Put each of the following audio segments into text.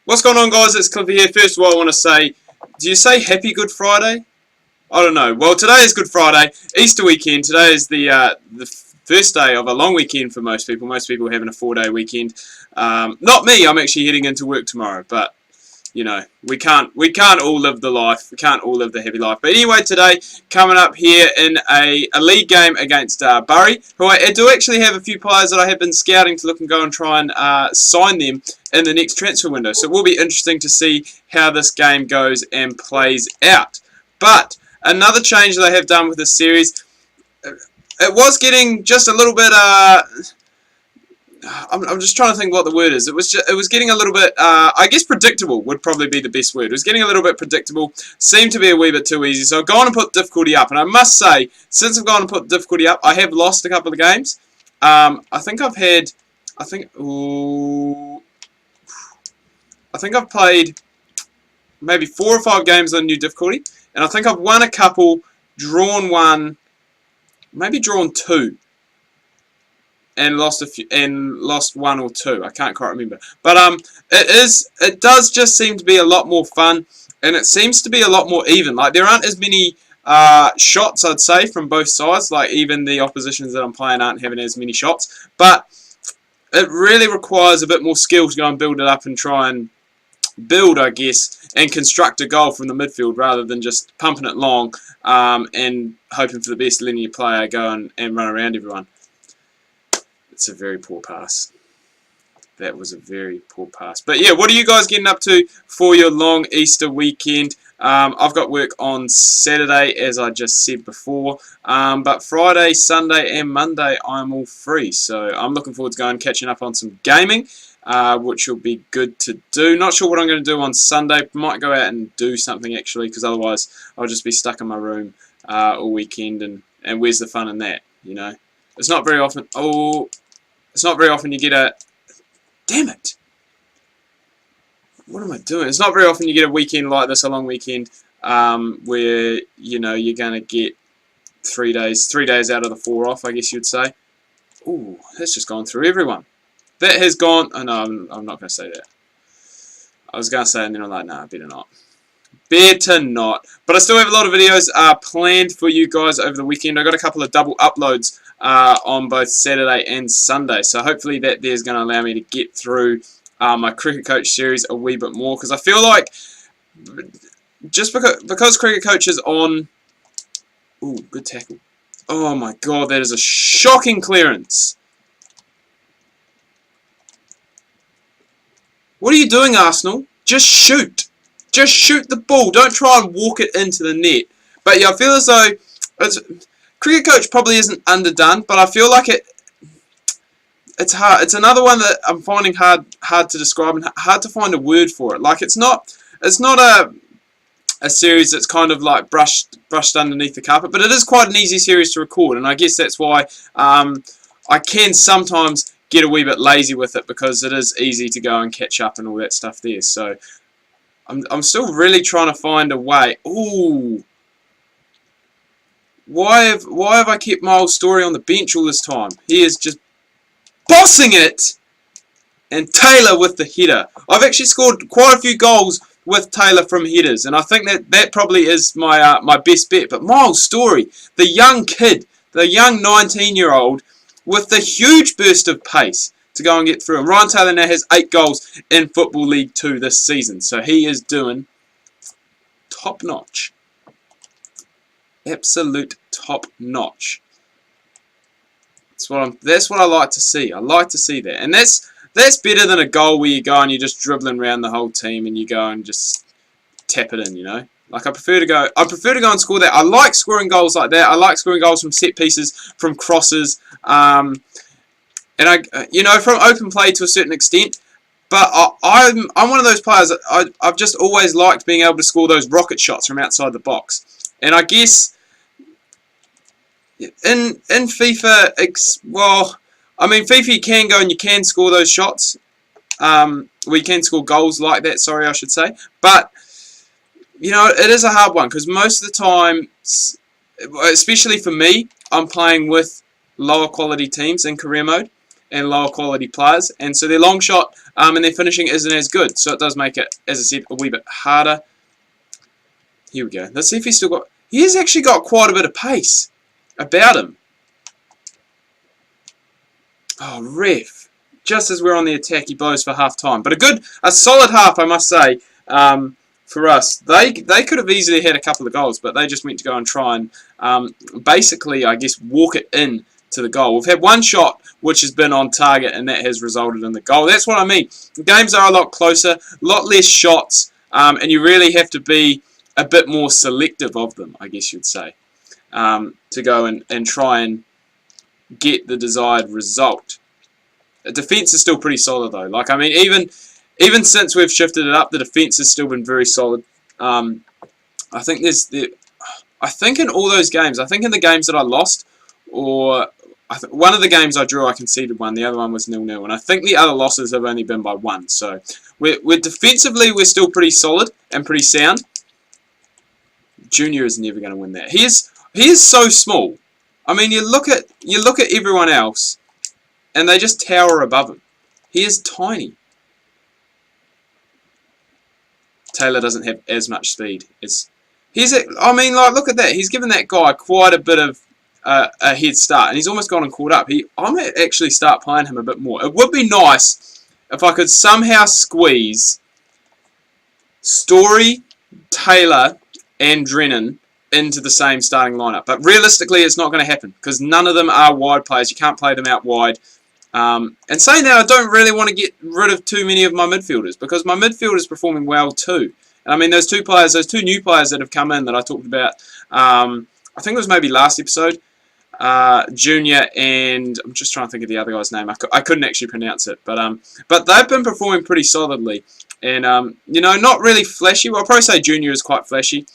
What's going on, guys? It's Cliffy here. First of all, I want to say, do you say Happy Good Friday? I don't know. Well, today is Good Friday, Easter weekend. Today is the first day of a long weekend for most people. Most people are having a 4-day weekend. Not me. I'm actually heading into work tomorrow, but you know, we can't all live the life. We can't all live the happy life. But anyway, today, coming up here in a league game against Bury, who I do actually have a few players that I have been scouting to look and go and try and sign them in the next transfer window. So it will be interesting to see how this game goes and plays out. But another change that I have done with this series, it was getting just a little bit... I'm just trying to think what the word is. It was getting a little bit, I guess predictable would probably be the best word. It was getting a little bit predictable, seemed to be a wee bit too easy. So I've gone and put difficulty up, and I must say, since I've gone and put difficulty up, I have lost a couple of games. I think I've played maybe 4 or 5 games on new difficulty, and I think I've won a couple, drawn one, maybe drawn 2. And lost a few, and lost 1 or 2. I can't quite remember. But it does just seem to be a lot more fun, and it seems to be a lot more even. Like, there aren't as many shots, I'd say, from both sides. Like, even the oppositions that I'm playing aren't having as many shots. But it really requires a bit more skill to go and build it up and try and build, I guess, and construct a goal from the midfield rather than just pumping it long and hoping for the best, letting your player go and run around everyone. It's a very poor pass. That was a very poor pass. But yeah, what are you guys getting up to for your long Easter weekend? I've got work on Saturday, as I just said before. But Friday, Sunday, and Monday, I'm all free. So I'm looking forward to going and catching up on some gaming, which will be good to do. Not sure what I'm going to do on Sunday. Might go out and do something, actually, because otherwise I'll just be stuck in my room all weekend. And where's the fun in that, you know? It's not very often... It's not very often you get a... Damn it! What am I doing? It's not very often you get a weekend like this, a long weekend, where, you know, you're going to get 3 days out of the 4 off, I guess you'd say. Ooh, that's just gone through everyone. That has gone... Oh, no, I'm not going to say that. I was going to say it, and then I'm like, nah, better not. Better not. But I still have a lot of videos planned for you guys over the weekend. I got a couple of double uploads on both Saturday and Sunday. So hopefully that there's going to allow me to get through my Cricket Coach series a wee bit more. Because I feel like just because Cricket Coach is on... Ooh, good tackle. Oh my god, that is a shocking clearance. What are you doing, Arsenal? Just shoot. Just shoot the ball. Don't try and walk it into the net. But yeah, I feel as though... Cricket Coach probably isn't underdone, but I feel like it's hard. It's another one that I'm finding hard to describe and hard to find a word for it. Like, it's not a series that's kind of like brushed underneath the carpet, but it is quite an easy series to record, and I guess that's why I can sometimes get a wee bit lazy with it, because it is easy to go and catch up and all that stuff there. So I'm still really trying to find a way. Ooh. Why have I kept Miles Story on the bench all this time? He is just bossing it! And Taylor with the header. I've actually scored quite a few goals with Taylor from headers, and I think that probably is my my best bet. But Miles Story, the young kid, the young 19-year-old, with the huge burst of pace to go and get through. And Ryan Taylor now has 8 goals in Football League 2 this season, so he is doing top notch. Absolute top notch. That's what I like to see. I like to see that, and that's better than a goal where you go and you're just dribbling around the whole team and you go and just tap it in. You know, like I prefer to go and score that. I like scoring goals like that. I like scoring goals from set pieces, from crosses, and you know, from open play to a certain extent. But I'm one of those players that I've just always liked being able to score those rocket shots from outside the box. And I guess in FIFA, well, I mean, FIFA you can go and you can score those shots. Well, you can score goals like that, sorry, I should say. But, you know, it is a hard one, because most of the time, especially for me, I'm playing with lower quality teams in career mode. and lower quality players, and so their long shot and their finishing isn't as good. So it does make it, as I said, a wee bit harder. Here we go. Let's see if he's still got... He has actually got quite a bit of pace about him. Oh, ref. Just as we're on the attack, he blows for half-time. But a solid half, I must say, for us. They could have easily had a couple of goals, but they just went to go and try and basically, I guess, walk it in to the goal. We've had one shot which has been on target, and that has resulted in the goal. That's what I mean. The games are a lot closer, a lot less shots, and you really have to be a bit more selective of them, I guess you'd say, to go and try and get the desired result. The defence is still pretty solid though. Like, I mean, even since we've shifted it up, the defence has still been very solid. I think I think in all those games, I think in the games that I lost, or one of the games I drew, I conceded one. The other one was 0-0, and I think the other losses have only been by 1. So we're defensively, we're still pretty solid and pretty sound. Junior is never going to win that. He is so small. I mean, you look at everyone else, and they just tower above him. He is tiny. Taylor doesn't have as much speed. I mean, like, look at that. He's given that guy quite a bit of a head start, and he's almost gone and caught up. I might actually start playing him a bit more. It would be nice if I could somehow squeeze Story, Taylor, and Drennan into the same starting lineup. But realistically, it's not going to happen because none of them are wide players. You can't play them out wide. And saying that, I don't really want to get rid of too many of my midfielders because my midfield is performing well too. And I mean, those two new players that have come in that I talked about, I think it was maybe last episode, Junior, and I'm just trying to think of the other guy's name. I couldn't actually pronounce it, but they've been performing pretty solidly. And you know, not really flashy. Well, I'll probably say Junior is quite flashy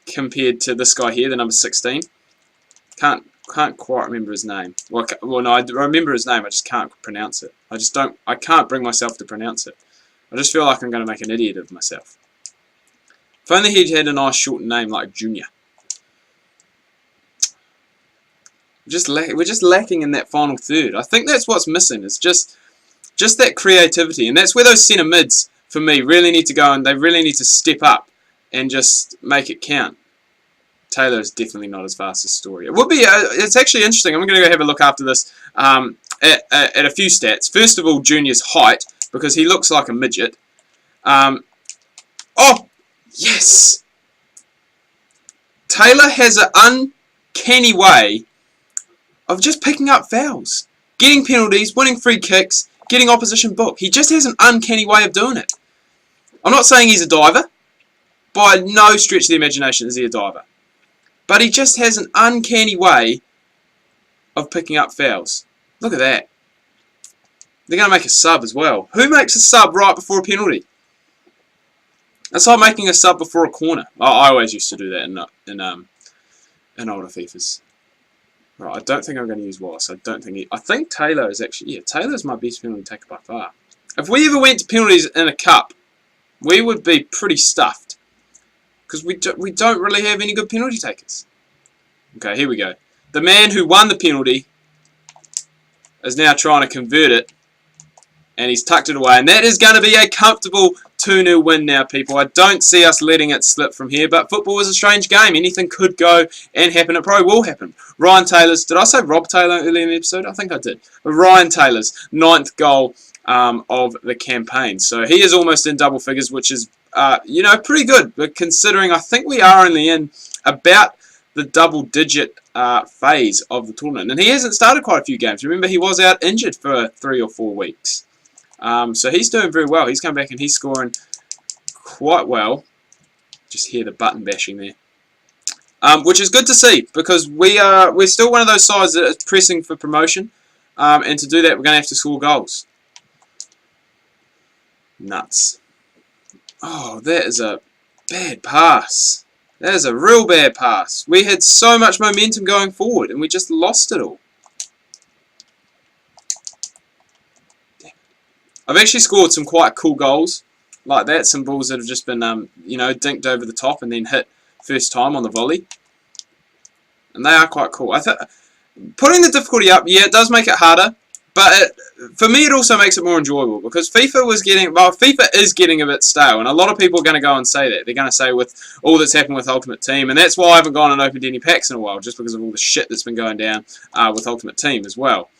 compared to this guy here, the number 16. Can't quite remember his name. Well, no, I remember his name. I just can't pronounce it. I can't bring myself to pronounce it. I just feel like I'm going to make an idiot of myself. If only he'd had a nice short name like Junior. We're just lacking in that final third. I think that's what's missing. It's just that creativity, and that's where those centre mids for me really need to go, and they really need to step up and just make it count. Taylor is definitely not as fast as Story. It would be. It's actually interesting. I'm going to go have a look after this at a few stats. First of all, Junior's height, because he looks like a midget. Oh, yes! Taylor has an uncanny way of just picking up fouls, getting penalties, winning free kicks, getting opposition booked. He just has an uncanny way of doing it. I'm not saying he's a diver. By no stretch of the imagination is he a diver. But he just has an uncanny way of picking up fouls. Look at that. They're going to make a sub as well. Who makes a sub right before a penalty? That's like making a sub before a corner. I always used to do that in older FIFAs. Right, I don't think I'm going to use Wallace. I think Taylor is actually... Yeah, Taylor's my best penalty taker by far. If we ever went to penalties in a cup, we would be pretty stuffed. Because we don't really have any good penalty takers. Okay, here we go. The man who won the penalty is now trying to convert it. And he's tucked it away. And that is going to be a comfortable 2-0 win now, people. I don't see us letting it slip from here. But football is a strange game. Anything could go and happen. It probably will happen. Ryan Taylor's... Did I say Rob Taylor earlier in the episode? I think I did. But Ryan Taylor's 9th goal of the campaign. So he is almost in double figures, which is, you know, pretty good. But considering I think we are only in about the double-digit phase of the tournament. And he hasn't started quite a few games. Remember, he was out injured for 3 or 4 weeks. So he's doing very well. He's come back and he's scoring quite well. Just hear the button bashing there. Which is good to see, because we're still one of those sides that is pressing for promotion. And to do that, we're going to have to score goals. Nuts. Oh, that is a bad pass. That is a real bad pass. We had so much momentum going forward, and we just lost it all. I've actually scored some quite cool goals like that. Some balls that have just been, you know, dinked over the top and then hit first time on the volley. And they are quite cool. Putting the difficulty up, yeah, it does make it harder. But for me, it also makes it more enjoyable because FIFA is getting a bit stale, and a lot of people are going to go and say that. They're going to say with all that's happened with Ultimate Team, and that's why I haven't gone and opened any packs in a while, just because of all the shit that's been going down with Ultimate Team as well.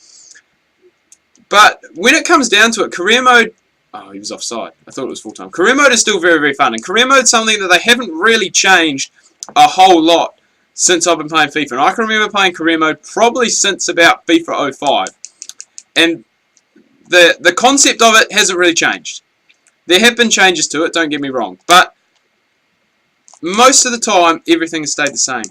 But when it comes down to it, career mode... Oh, he was offside. I thought it was full-time. Career mode is still very, very fun, and career mode is something that they haven't really changed a whole lot since I've been playing FIFA. And I can remember playing career mode probably since about FIFA 05. And the concept of it hasn't really changed. There have been changes to it, don't get me wrong. But most of the time, everything has stayed the same.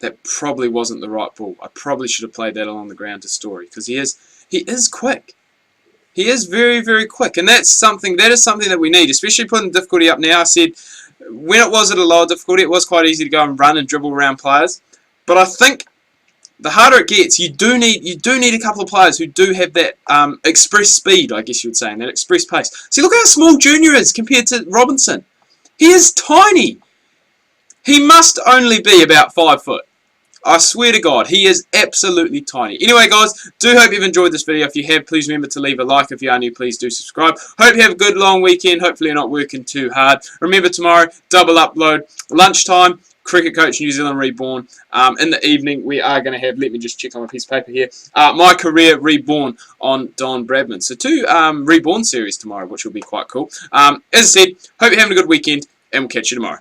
That probably wasn't the right ball. I probably should have played that along the ground to Story. Because he is quick. He is very, very quick. And that is something that we need. Especially putting the difficulty up now. I said, when it was at a lower difficulty, it was quite easy to go and run and dribble around players. But I think the harder it gets, you do need a couple of players who do have that express speed, I guess you would say, and that express pace. See, look how small Junior is compared to Robinson. He is tiny. He must only be about 5 foot. I swear to God, he is absolutely tiny. Anyway, guys, do hope you've enjoyed this video. If you have, please remember to leave a like. If you are new, please do subscribe. Hope you have a good long weekend. Hopefully you're not working too hard. Remember, tomorrow, double upload. Lunchtime, Cricket Coach New Zealand Reborn. In the evening, we are going to have, let me just check on my piece of paper here, My Career Reborn on Don Bradman. So 2 Reborn series tomorrow, which will be quite cool. As I said, hope you're having a good weekend, and we'll catch you tomorrow.